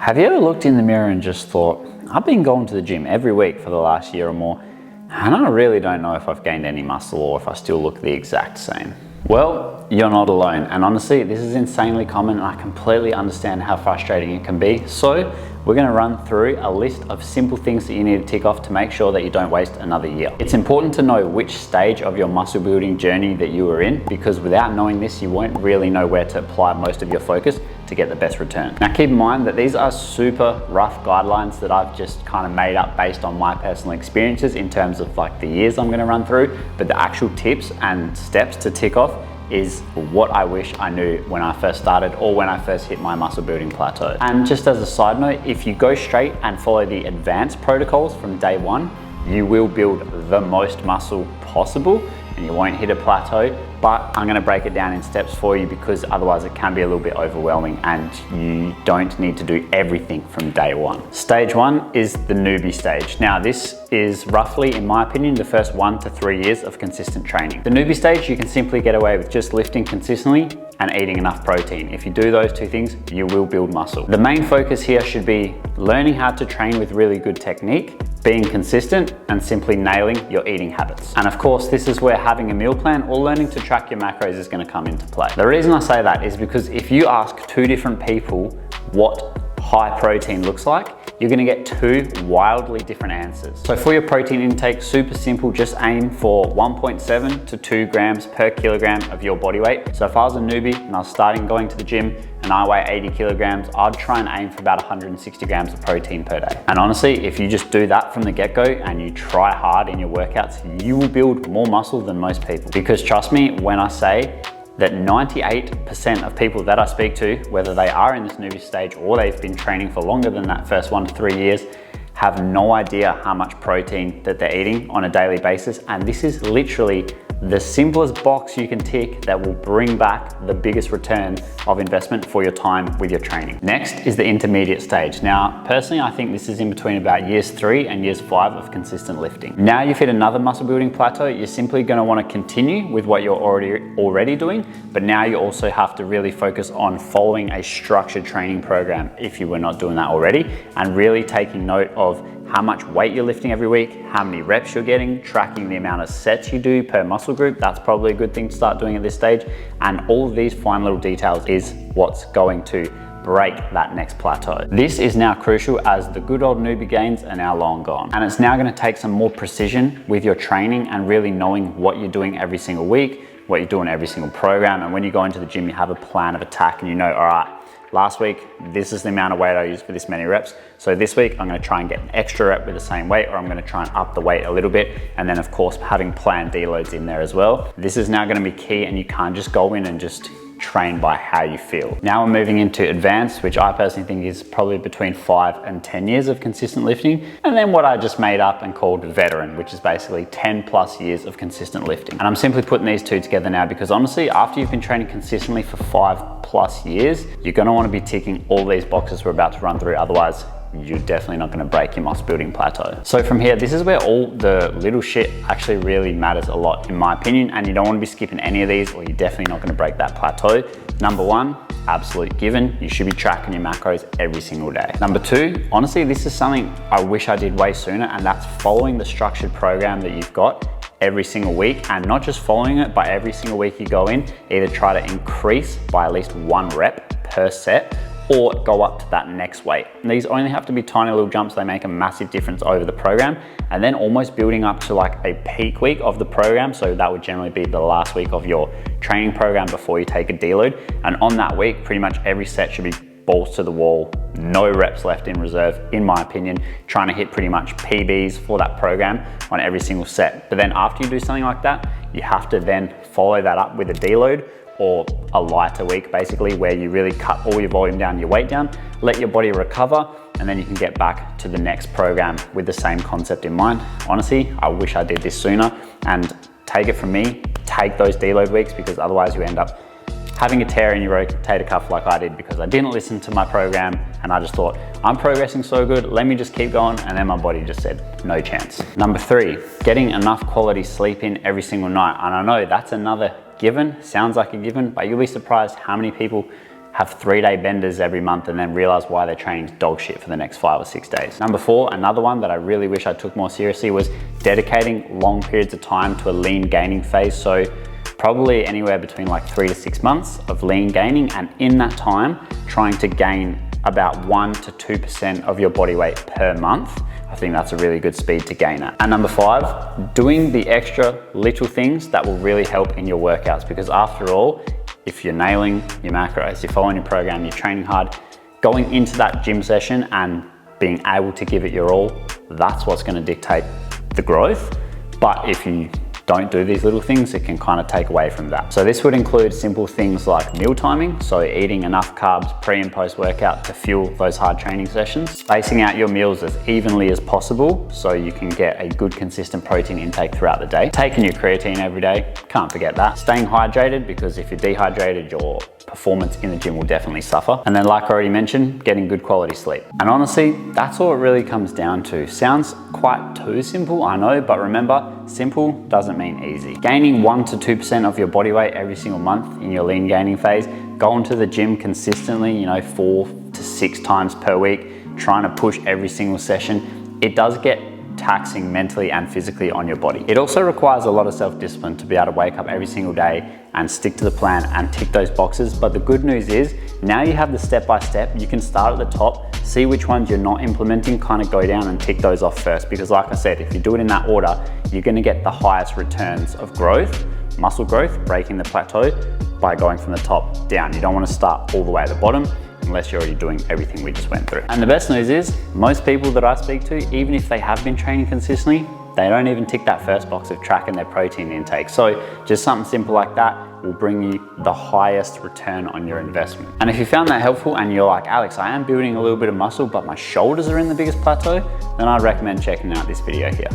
Have you ever looked in the mirror and just thought, I've been going to the gym every week for the last year or more, and I really don't know if I've gained any muscle or if I still look the exact same? Well, you're not alone, and honestly, this is insanely common, and I completely understand how frustrating it can be. So we're going to run through a list of simple things that you need to tick off to make sure that you don't waste another year. It's important to know which stage of your muscle building journey that you are in, because without knowing this, you won't really know where to apply most of your focus to get the best return. Now keep in mind that these are super rough guidelines that I've just kind of made up based on my personal experiences in terms of like the years I'm going to run through, but the actual tips and steps to tick off is what I wish I knew when I first started or when I first hit my muscle building plateau. And just as a side note, if you go straight and follow the advanced protocols from day one, you will build the most muscle possible and you won't hit a plateau. But I'm gonna break it down in steps for you because otherwise it can be a little bit overwhelming and you don't need to do everything from day one. Stage one is the newbie stage. Now this is roughly, in my opinion, the first 1 to 3 years of consistent training. The newbie stage, you can simply get away with just lifting consistently and eating enough protein. If you do those two things, you will build muscle. The main focus here should be learning how to train with really good technique, being consistent, and simply nailing your eating habits. And of course, this is where having a meal plan or learning to track your macros is gonna come into play. The reason I say that is because if you ask two different people what high protein looks like, you're gonna get two wildly different answers. So for your protein intake, super simple, just aim for 1.7 to 2 grams per kilogram of your body weight. So if I was a newbie and I was starting going to the gym and I weigh 80 kilograms, I'd try and aim for about 160 grams of protein per day. And honestly, if you just do that from the get-go and you try hard in your workouts, you will build more muscle than most people. Because trust me, when I say that 98% of people that I speak to, whether they are in this newbie stage or they've been training for longer than that first 1 to 3 years, have no idea how much protein that they're eating on a daily basis. And this is literally the simplest box you can tick that will bring back the biggest return of investment for your time with your training. Next is the intermediate stage. Now, personally, I think this is in between about years 3 and years 5 of consistent lifting. Now you've hit another muscle building plateau, you're simply gonna wanna continue with what you're already doing, but now you also have to really focus on following a structured training program if you were not doing that already, and really taking note of how much weight you're lifting every week, how many reps you're getting, tracking the amount of sets you do per muscle group. That's probably a good thing to start doing at this stage. And all of these fine little details is what's going to break that next plateau. This is now crucial as the good old newbie gains are now long gone. And it's now gonna take some more precision with your training and really knowing what you're doing every single week, what you're doing every single program. And when you go into the gym, you have a plan of attack and you know, all right, last week, this is the amount of weight I used for this many reps. So this week, I'm gonna try and get an extra rep with the same weight, or I'm gonna try and up the weight a little bit. And then of course, having planned deloads in there as well. This is now gonna be key, and you can't just go in and just train by how you feel. Now we're moving into advanced, which I personally think is probably between 5 and 10 years of consistent lifting. And then what I just made up and called veteran, which is basically 10 plus years of consistent lifting. And I'm simply putting these two together now because honestly, after you've been training consistently for 5 plus years, you're gonna wanna be ticking all these boxes we're about to run through. Otherwise, you're definitely not gonna break your muscle building plateau. So from here, this is where all the little shit actually really matters a lot, in my opinion, and you don't wanna be skipping any of these or you're definitely not gonna break that plateau. Number one, absolute given, you should be tracking your macros every single day. Number two, honestly, this is something I wish I did way sooner, and that's following the structured program that you've got every single week, and not just following it, but every single week you go in, either try to increase by at least 1 rep per set, or go up to that next weight. And these only have to be tiny little jumps. They make a massive difference over the program. And then almost building up to like a peak week of the program. So that would generally be the last week of your training program before you take a deload. And on that week, pretty much every set should be balls to the wall, no reps left in reserve, in my opinion, trying to hit pretty much PBs for that program on every single set. But then after you do something like that, you have to then follow that up with a deload, or a lighter week basically, where you really cut all your volume down, your weight down, let your body recover, and then you can get back to the next program with the same concept in mind. Honestly, I wish I did this sooner, and take it from me, take those deload weeks, because otherwise you end up having a tear in your rotator cuff like I did because I didn't listen to my program and I just thought, I'm progressing so good, let me just keep going, and then my body just said, no chance. Number 3, getting enough quality sleep in every single night. And I know that's another given, sounds like a given, but you'll be surprised how many people have 3-day benders every month and then realize why their training's dog shit for the next 5 or 6 days. Number 4, another one that I really wish I took more seriously was dedicating long periods of time to a lean gaining phase. So probably anywhere between like 3 to 6 months of lean gaining, and in that time, trying to gain about 1 to 2% of your body weight per month. I think that's a really good speed to gain at. And number 5, doing the extra little things that will really help in your workouts, because after all, if you're nailing your macros, you're following your program, you're training hard, going into that gym session and being able to give it your all, that's what's going to dictate the growth. But if you don't do these little things, it can kind of take away from that. So this would include simple things like meal timing, so eating enough carbs pre and post workout to fuel those hard training sessions, spacing out your meals as evenly as possible so you can get a good consistent protein intake throughout the day, taking your creatine every day, can't forget that, staying hydrated, because if you're dehydrated, your performance in the gym will definitely suffer. And then, like I already mentioned, getting good quality sleep. And honestly, that's all it really comes down to. Sounds quite too simple, I know, but remember, simple doesn't mean easy. Gaining 1 to 2% of your body weight every single month in your lean gaining phase, going to the gym consistently, 4 to 6 times per week, trying to push every single session, it does get taxing mentally and physically on your body. It also requires a lot of self-discipline to be able to wake up every single day and stick to the plan and tick those boxes. But the good news is, now you have the step-by-step, you can start at the top, see which ones you're not implementing, kind of go down and tick those off first. Because like I said, if you do it in that order, you're gonna get the highest returns of growth, muscle growth, breaking the plateau by going from the top down. You don't wanna start all the way at the bottom unless you're already doing everything we just went through. And the best news is, most people that I speak to, even if they have been training consistently, they don't even tick that first box of tracking their protein intake. So just something simple like that will bring you the highest return on your investment. And if you found that helpful and you're like, Alex, I am building a little bit of muscle, but my shoulders are in the biggest plateau, then I'd recommend checking out this video here.